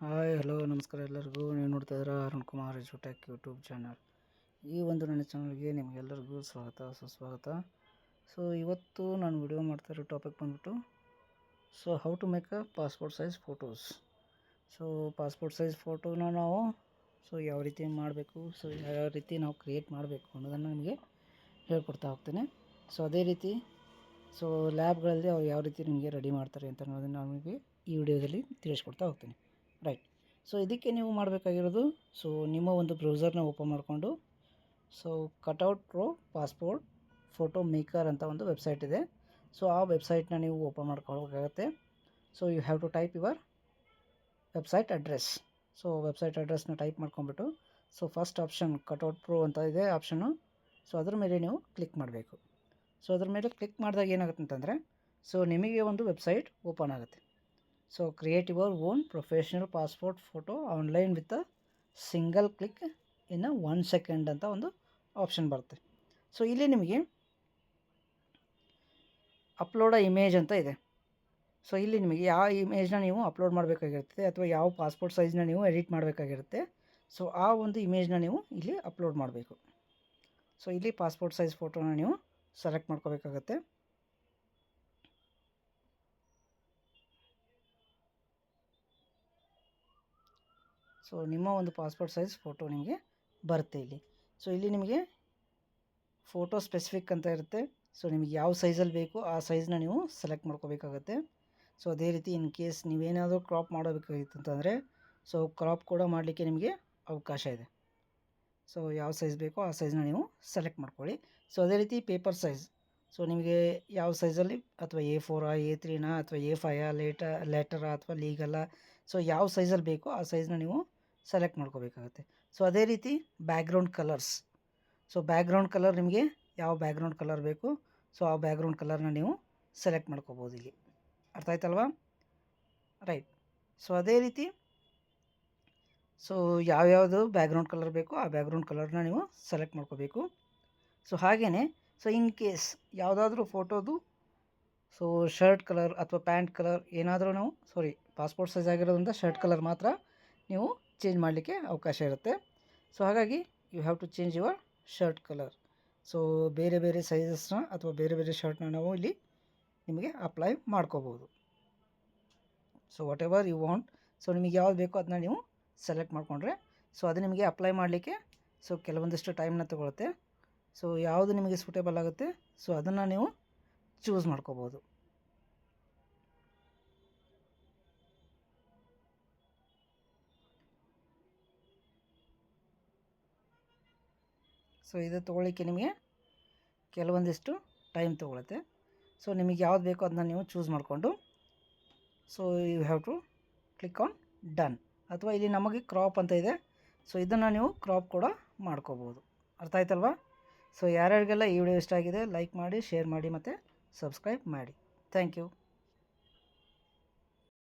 Hi hello ನಮಸ್ಕಾರ ಎಲ್ಲರಿಗೂ. ನೀವು ನೋಡ್ತಾ ಇದ್ದೀರಾ ಅರುಣ್ ಕುಮಾರ್ ಎಜುಟೆಕ್ ಯೂಟ್ಯೂಬ್ ಚಾನಲ್. ಈ ಒಂದು ನನ್ನ ಚಾನಲ್ಗೆ ನಿಮಗೆಲ್ಲರಿಗೂ ಸ್ವಾಗತ ಸುಸ್ವಾಗತ. ಸೊ ಇವತ್ತು ನಾನು ವಿಡಿಯೋ ಮಾಡ್ತಾ ಇರೋ ಟಾಪಿಕ್ ಬಂದ್ಬಿಟ್ಟು how to make a passport size photos. Passport size ಫೋಟೋನ ನಾವು ಯಾವ ರೀತಿ ಮಾಡಬೇಕು, ಯಾವ ರೀತಿ ನಾವು ಕ್ರಿಯೇಟ್ ಮಾಡಬೇಕು ಅನ್ನೋದನ್ನು ನಿಮಗೆ ಹೇಳ್ಕೊಡ್ತಾ ಹೋಗ್ತೇನೆ. ಅದೇ ರೀತಿ ಲ್ಯಾಬ್ಗಳಲ್ಲಿ ಅವ್ರು ಯಾವ ರೀತಿ ನಿಮಗೆ ರೆಡಿ ಮಾಡ್ತಾರೆ ಅಂತ ಅನ್ನೋದನ್ನು ನಾನು ನಿಮಗೆ ಈ ವಿಡಿಯೋದಲ್ಲಿ ತಿಳಿಸ್ಕೊಡ್ತಾ ಹೋಗ್ತೀನಿ. ರೈಟ್. ಇದಕ್ಕೆ ನೀವು ಮಾಡಬೇಕಾಗಿರೋದು, ನಿಮ್ಮ ಒಂದು ಬ್ರೌಸರ್ನ ಓಪನ್ ಮಾಡಿಕೊಂಡು cutout pro passport photo maker ಅಂತ ಒಂದು ವೆಬ್ಸೈಟ್ ಇದೆ. ಆ ವೆಬ್ಸೈಟ್ನ ನೀವು ಓಪನ್ ಮಾಡ್ಕೊಳ್ಬೇಕಾಗತ್ತೆ. You have to type your website address. Website ಅಡ್ರೆಸ್ನ ಟೈಪ್ ಮಾಡ್ಕೊಂಬಿಟ್ಟು ಫಸ್ಟ್ ಆಪ್ಷನ್ ಕಟೌಟ್ ಪ್ರೋ ಅಂತ ಇದೆ ಆಪ್ಷನ್ನು. ಅದ್ರ ಮೇಲೆ ನೀವು ಕ್ಲಿಕ್ ಮಾಡಬೇಕು. ಅದ್ರ ಮೇಲೆ ಕ್ಲಿಕ್ ಮಾಡಿದಾಗ ಏನಾಗುತ್ತೆ ಅಂತಂದರೆ ನಿಮಗೆ ಒಂದು ವೆಬ್ಸೈಟ್ ಓಪನ್ ಆಗುತ್ತೆ. Create your own professional passport photo online with a single click in 1 second ಅಂತ ಒಂದು ಆಪ್ಷನ್ ಬರುತ್ತೆ. ಇಲ್ಲಿ ನಿಮಗೆ ಅಪ್ಲೋಡ್ ಅ ಇಮೇಜ್ ಅಂತ ಇದೆ. ಇಲ್ಲಿ ನಿಮಗೆ ಯಾವ ಇಮೇಜ್ನ ನೀವು ಅಪ್ಲೋಡ್ ಮಾಡಬೇಕಾಗಿರುತ್ತೆ ಅಥವಾ ಯಾವ ಪಾಸ್ಪೋರ್ಟ್ ಸೈಜ್ನ ನೀವು ಎಡಿಟ್ ಮಾಡಬೇಕಾಗಿರುತ್ತೆ. ಆ ಒಂದು ಇಮೇಜ್ನ ನೀವು ಇಲ್ಲಿ ಅಪ್ಲೋಡ್ ಮಾಡಬೇಕು. ಇಲ್ಲಿ ಪಾಸ್ಪೋರ್ಟ್ ಸೈಜ್ ಫೋಟೋನ ನೀವು ಸೆಲೆಕ್ಟ್ ಮಾಡ್ಕೋಬೇಕಾಗತ್ತೆ. ನಿಮ್ಮ ಒಂದು ಪಾಸ್ಪೋರ್ಟ್ ಸೈಜ್ ಫೋಟೋ ನಿಮಗೆ ಬರುತ್ತೆ ಇಲ್ಲಿ. ಇಲ್ಲಿ ನಿಮಗೆ ಫೋಟೋ ಸ್ಪೆಸಿಫಿಕ್ ಅಂತ ಇರುತ್ತೆ. ನಿಮಗೆ ಯಾವ ಸೈಜಲ್ಲಿ ಬೇಕು ಆ ಸೈಜ್ನ ನೀವು ಸೆಲೆಕ್ಟ್ ಮಾಡ್ಕೋಬೇಕಾಗತ್ತೆ. ಅದೇ ರೀತಿ ಇನ್ ಕೇಸ್ ನೀವೇನಾದರೂ ಕ್ರಾಪ್ ಮಾಡಬೇಕಾಗಿತ್ತು ಅಂತಂದರೆ ಕ್ರಾಪ್ ಕೂಡ ಮಾಡಲಿಕ್ಕೆ ನಿಮಗೆ ಅವಕಾಶ ಇದೆ. ಯಾವ ಸೈಜ್ ಬೇಕೋ ಆ ಸೈಜ್ನ ನೀವು ಸೆಲೆಕ್ಟ್ ಮಾಡ್ಕೊಳ್ಳಿ. ಅದೇ ರೀತಿ ಪೇಪರ್ ಸೈಜ್. ನಿಮಗೆ ಯಾವ ಸೈಜಲ್ಲಿ ಅಥವಾ A4 A3 ಅಥವಾ A5 ಲೆಟರ ಅಥವಾ ಲೀಗಲ್ಲ, ಯಾವ ಸೈಜಲ್ಲಿ ಬೇಕೋ ಆ ಸೈಜ್ನ ನೀವು ಸೆಲೆಕ್ಟ್ ಮಾಡ್ಕೋಬೇಕಾಗುತ್ತೆ. ಅದೇ ರೀತಿ ಬ್ಯಾಕ್ಗ್ರೌಂಡ್ ಕಲರ್ಸ್. ಬ್ಯಾಕ್ಗ್ರೌಂಡ್ ಕಲರ್ ನಿಮಗೆ ಯಾವ ಬ್ಯಾಕ್ಗ್ರೌಂಡ್ ಕಲರ್ ಬೇಕು ಆ ಬ್ಯಾಕ್ಗ್ರೌಂಡ್ ಕಲರ್ನ ನೀವು ಸೆಲೆಕ್ಟ್ ಮಾಡ್ಕೋಬೋದು ಇಲ್ಲಿ. ಅರ್ಥ ಆಯ್ತಲ್ವಾ? ರೈಟ್. ಅದೇ ರೀತಿ ಯಾವ್ಯಾವುದು ಬ್ಯಾಕ್ಗ್ರೌಂಡ್ ಕಲರ್ ಬೇಕೋ ಆ ಬ್ಯಾಕ್ಗ್ರೌಂಡ್ ಕಲರ್ನ ನೀವು ಸೆಲೆಕ್ಟ್ ಮಾಡ್ಕೋಬೇಕು. ಹಾಗೆಯೇ ಇನ್ ಕೇಸ್ ಯಾವುದಾದ್ರೂ ಫೋಟೋದು ಶರ್ಟ್ ಕಲರ್ ಅಥವಾ ಪ್ಯಾಂಟ್ ಕಲರ್ ಏನಾದರೂ ನಾವು ಪಾಸ್ಪೋರ್ಟ್ ಸೈಜ್ ಆಗಿರೋದ್ರಿಂದ ಶರ್ಟ್ ಕಲರ್ ಮಾತ್ರ ನೀವು ಚೇಂಜ್ ಮಾಡಲಿಕ್ಕೆ ಅವಕಾಶ ಇರುತ್ತೆ. ಹಾಗಾಗಿ you have to change your shirt colour. ಬೇರೆ ಬೇರೆ ಸೈಜಸ್ನ ಅಥವಾ ಬೇರೆ ಬೇರೆ ಶರ್ಟ್ನ ನಾವು ಇಲ್ಲಿ ನಿಮಗೆ ಅಪ್ಲೈ ಮಾಡ್ಕೋಬೋದು. Whatever you want. ನಿಮಗೆ ಯಾವ್ದು ಬೇಕೋ ಅದನ್ನ ನೀವು ಸೆಲೆಕ್ಟ್ ಮಾಡಿಕೊಂಡ್ರೆ ಅದು ನಿಮಗೆ ಅಪ್ಲೈ ಮಾಡಲಿಕ್ಕೆ ಕೆಲವೊಂದಿಷ್ಟು ಟೈಮ್ನ ತೊಗೊಳುತ್ತೆ. ಯಾವುದು ನಿಮಗೆ ಸೂಟೇಬಲ್ ಆಗುತ್ತೆ ಅದನ್ನು ನೀವು ಚೂಸ್ ಮಾಡ್ಕೋಬೋದು. ಇದು ತೊಗೊಳ್ಳಿಕ್ಕೆ ನಿಮಗೆ ಕೆಲವೊಂದಿಷ್ಟು ಟೈಮ್ ತೊಗೊಳುತ್ತೆ. ನಿಮಗೆ ಯಾವ್ದು ಬೇಕೋ ಅದನ್ನ ನೀವು ಚೂಸ್ ಮಾಡಿಕೊಂಡು you have to click on done. ಅಥವಾ ಇಲ್ಲಿ ನಮಗೆ ಕ್ರಾಪ್ ಅಂತ ಇದೆ, ಇದನ್ನು ನೀವು ಕ್ರಾಪ್ ಕೂಡ ಮಾಡ್ಕೋಬೋದು. ಅರ್ಥ ಆಯ್ತಲ್ವಾ? ಯಾರ್ಯಾರಿಗೆಲ್ಲ ಈ ವಿಡಿಯೋ ಇಷ್ಟ ಆಗಿದೆ ಲೈಕ್ ಮಾಡಿ, ಶೇರ್ ಮಾಡಿ ಮತ್ತು ಸಬ್ಸ್ಕ್ರೈಬ್ ಮಾಡಿ. Thank you.